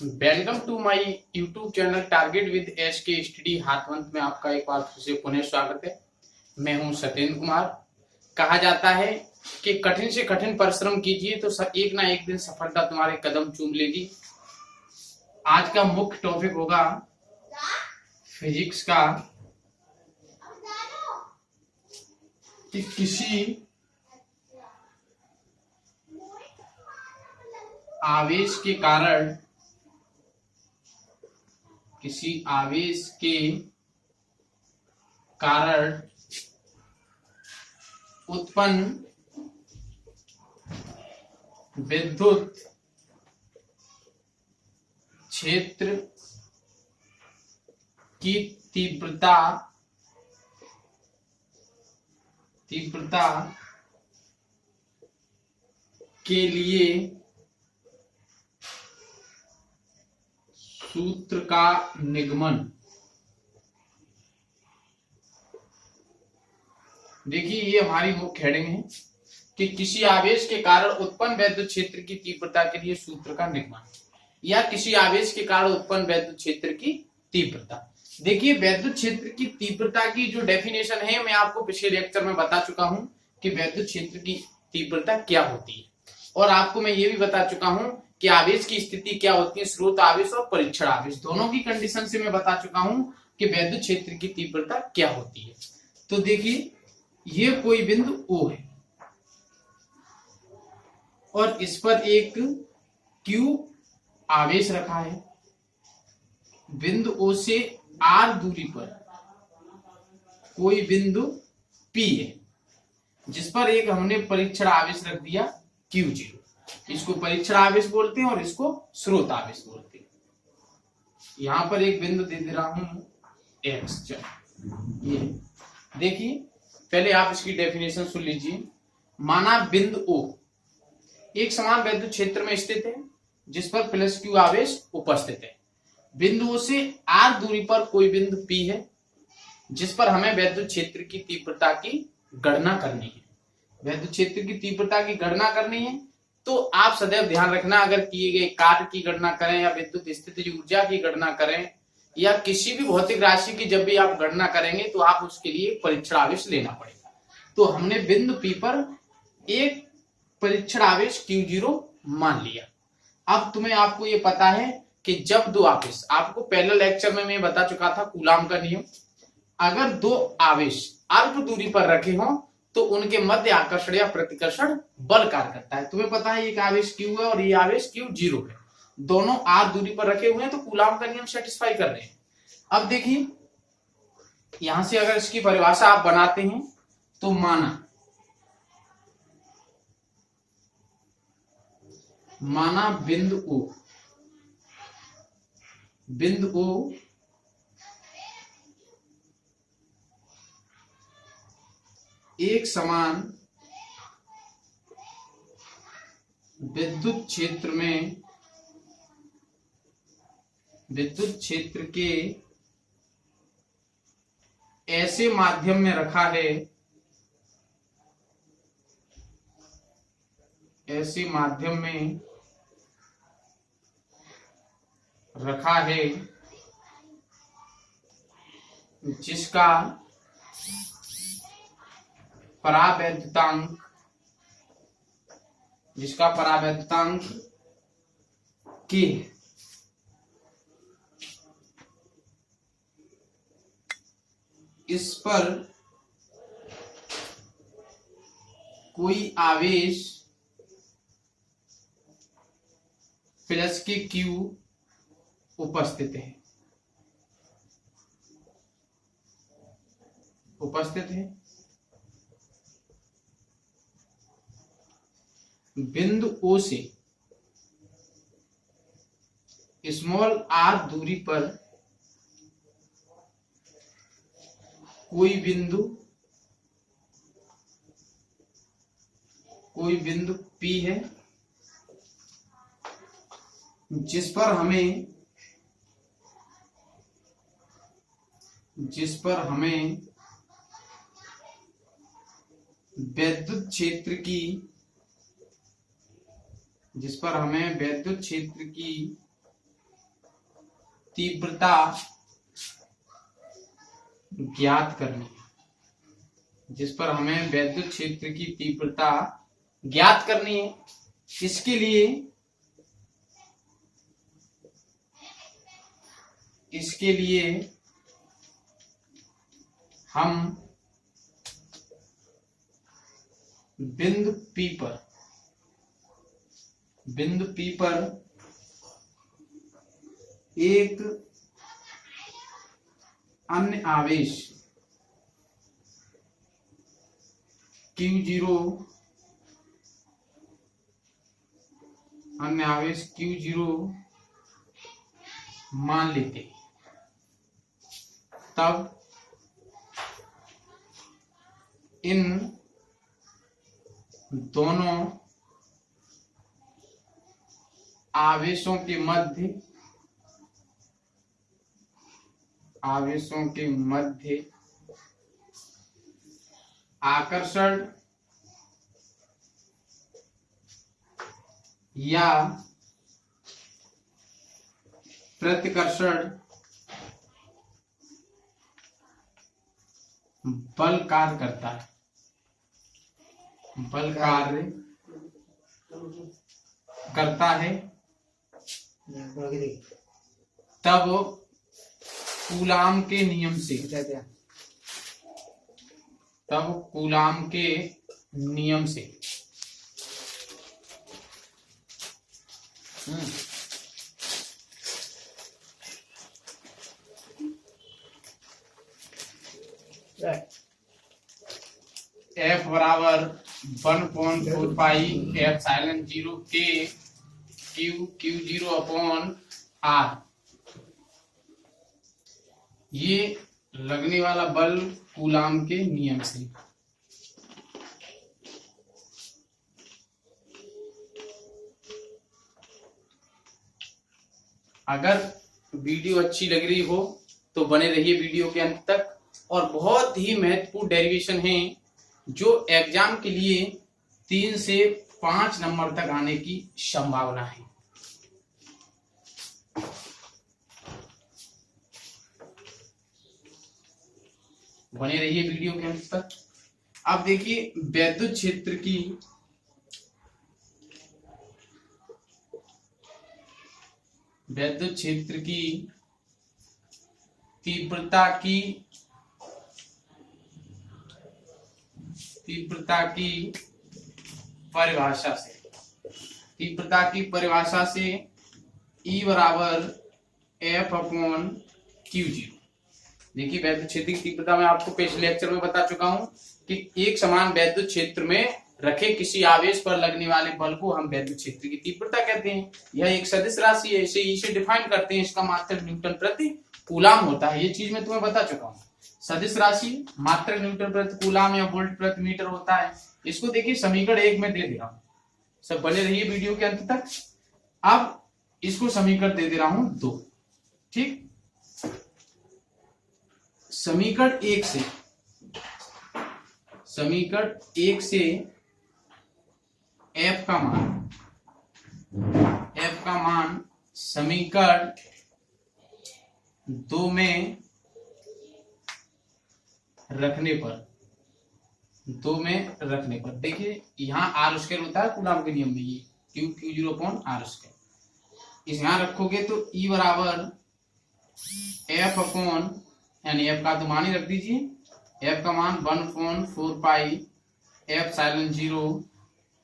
Welcome to my YouTube channel target with S K study Hathwant में आपका एक बार फिर से पुनः स्वागत है। मैं हूं सत्येंद्र कुमार। कहा जाता है कि कठिन से कठिन परिश्रम कीजिए तो एक ना एक दिन सफलता तुम्हारे कदम चूम लेगी। आज का मुख्य टॉपिक होगा फिजिक्स का कि किसी आवेश के कारण उत्पन्न विद्युत क्षेत्र की तीव्रता के लिए सूत्र का निगमन। देखिए, ये हमारी मुख्य हेडिंग है कि किसी आवेश के कारण उत्पन्न विद्युत क्षेत्र की तीव्रता के लिए सूत्र का निगमन, या किसी आवेश के कारण उत्पन्न विद्युत क्षेत्र की तीव्रता। देखिए, विद्युत क्षेत्र की तीव्रता की जो डेफिनेशन है मैं आपको पिछले लेक्चर में बता चुका हूं कि विद्युत क्षेत्र की तीव्रता क्या होती है, और आपको मैं ये भी बता चुका हूं कि आवेश की स्थिति क्या होती है, स्रोत आवेश और परीक्षण आवेश दोनों की कंडीशन से मैं बता चुका हूं कि विद्युत क्षेत्र की तीव्रता क्या होती है। तो देखिए, ये कोई बिंदु O है और इस पर एक Q आवेश रखा है। बिंदु O से R दूरी पर कोई बिंदु P है जिस पर एक हमने परीक्षण आवेश रख दिया Q0। इसको परीक्षण आवेश बोलते हैं और इसको स्रोत आवेश बोलते हैं। यहां पर एक बिंदु दे रहा हूं X। ये देखिए, पहले आप इसकी डेफिनेशन सुन लीजिए। माना बिंदु O एक समान विद्युत क्षेत्र में स्थित है जिस पर प्लस Q आवेश उपस्थित है। बिंदु O से R दूरी पर कोई बिंदु P है जिस पर हमें विद्युत क्षेत्र की तीव्रता की गणना करनी है। विद्युत क्षेत्र की तीव्रता की गणना करनी है तो आप सदैव ध्यान रखना, अगर किए गए कार्य की गणना करें या विद्युत स्थितिज ऊर्जा की गणना करें या किसी भी भौतिक राशि की जब भी आप गणना करेंगे तो आप उसके लिए परीक्षण आवेश लेना पड़ेगा। तो हमने बिंदु P पर एक परीक्षण आवेश Q0 मान लिया। अब आपको ये पता है कि जब दो आवेश, आपको पहले लेक्चर में मैं बता चुका था कूलाम का नियम, अगर दो आवेश अल्प दूरी पर रखे हों तो उनके मध्य आकर्षण या प्रतिकर्षण बल कार्य करता है। तुम्हें पता है एक आवेश Q है और ये आवेश Q0 है, दोनों R दूरी पर रखे हुए हैं तो कूलाम का नियम सेटिस्फाई कर रहे हैं। अब देखिए, यहां से अगर इसकी परिभाषा आप बनाते हैं तो माना बिंदु O एक समान विद्युत क्षेत्र के ऐसे माध्यम में रखा है, जिसका परावैद्युतांक K है। इस पर कोई आवेश प्लस के Q उपस्थित है। बिंदु O से स्मॉल r दूरी पर कोई बिंदु P है जिस पर हमें विद्युत क्षेत्र की तीव्रता ज्ञात करनी है, जिस पर हमें वैद्युत क्षेत्र की तीव्रता ज्ञात करनी है। इसके लिए हम बिंदु P पर एक अन्य आवेश Q0 मान लेते, तब इन दोनों आवेशों के मध्य आकर्षण या प्रतिकर्षण बल कार्य करता है। तब कूलाम के नियम से F बराबर 1/4 पाई एप्सिलॉन 0 के Q0 अपॉन R, ये लगने वाला बल कूलाम के नियम से। अगर वीडियो अच्छी लग रही हो तो बने रहिए वीडियो के अंत तक, और बहुत ही महत्वपूर्ण डेरिवेशन है जो एग्जाम के लिए 3 से 5 नंबर तक आने की संभावना है। बने रहिए वीडियो के अंत तक। अब देखिए वैद्युत क्षेत्र की तीव्रता की परिभाषा से E बराबर F अपॉन Q0। देखिए वैद्युत क्षेत्र की तीव्रता मैं आपको पिछले लेक्चर में बता चुका हूं कि एक समान वैद्युत क्षेत्र में रखे किसी आवेश पर लगने वाले बल को हम वैद्युत क्षेत्र की तीव्रता कहते हैं। यह एक सदिश राशि है, इसे डिफाइन करते हैं, इसका मात्रक न्यूटन प्रति कूलाम होता है। ये चीज मैं तुम्हें बता चुका हूँ। सदिश राशि मात्रक न्यूटन प्रति कूलाम या वोल्ट प्रति मीटर होता है। इसको देखिए समीकरण 1 में दे दे रहा हूं, सब बने रहिए वीडियो के अंत तक। अब इसको समीकरण दे दे रहा हूं 2, ठीक। समीकरण 1 से F का मान समीकरण 2 में रखने पर देखिए यहाँ आर स्क्वायर होता है कूलाम के नियम में, ये Q0 अपॉन आर स्क्वायर। इस यहाँ रखोगे तो E बराबर F अपॉन, यानी F का तो मान ही रख दीजिए, F का मान 1/4 pi epsilon 0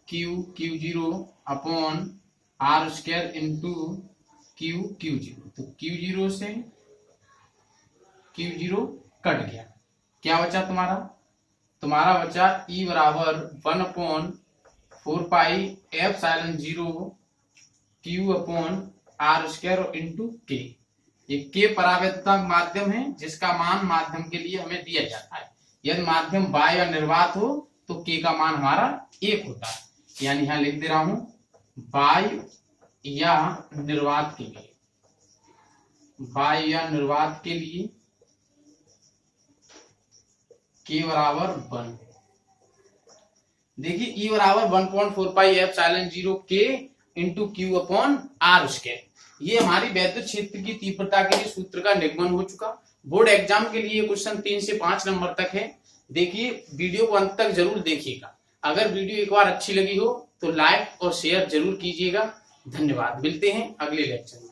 Q0 upon R square into Q0। तो Q0 से Q0 कट गया, क्या बचा तुम्हारा बचा E बराबर 1/4 pi epsilon 0 Q upon R square into K। ये K परावर्तक माध्यम है जिसका मान माध्यम के लिए हमें दिया जाता है। यदि माध्यम बाह्य या निर्वात हो तो K का मान हमारा 1 होता है। यानी यहां लिख दे रहा हूं बाह्य या निर्वात के लिए K बराबर 1। देखिए E बराबर 1/4 pi epsilon 0 K into Q upon R square. ये हमारी वैद्युत क्षेत्र की तीव्रता के लिए सूत्र का निगमन हो चुका। बोर्ड एग्जाम के लिए क्वेश्चन 3 से 5 नंबर तक है। देखिए, वीडियो को अंत तक जरूर देखिएगा। अगर वीडियो एक बार अच्छी लगी हो तो लाइक और शेयर जरूर कीजिएगा। धन्यवाद। मिलते हैं अगले लेक्चर में।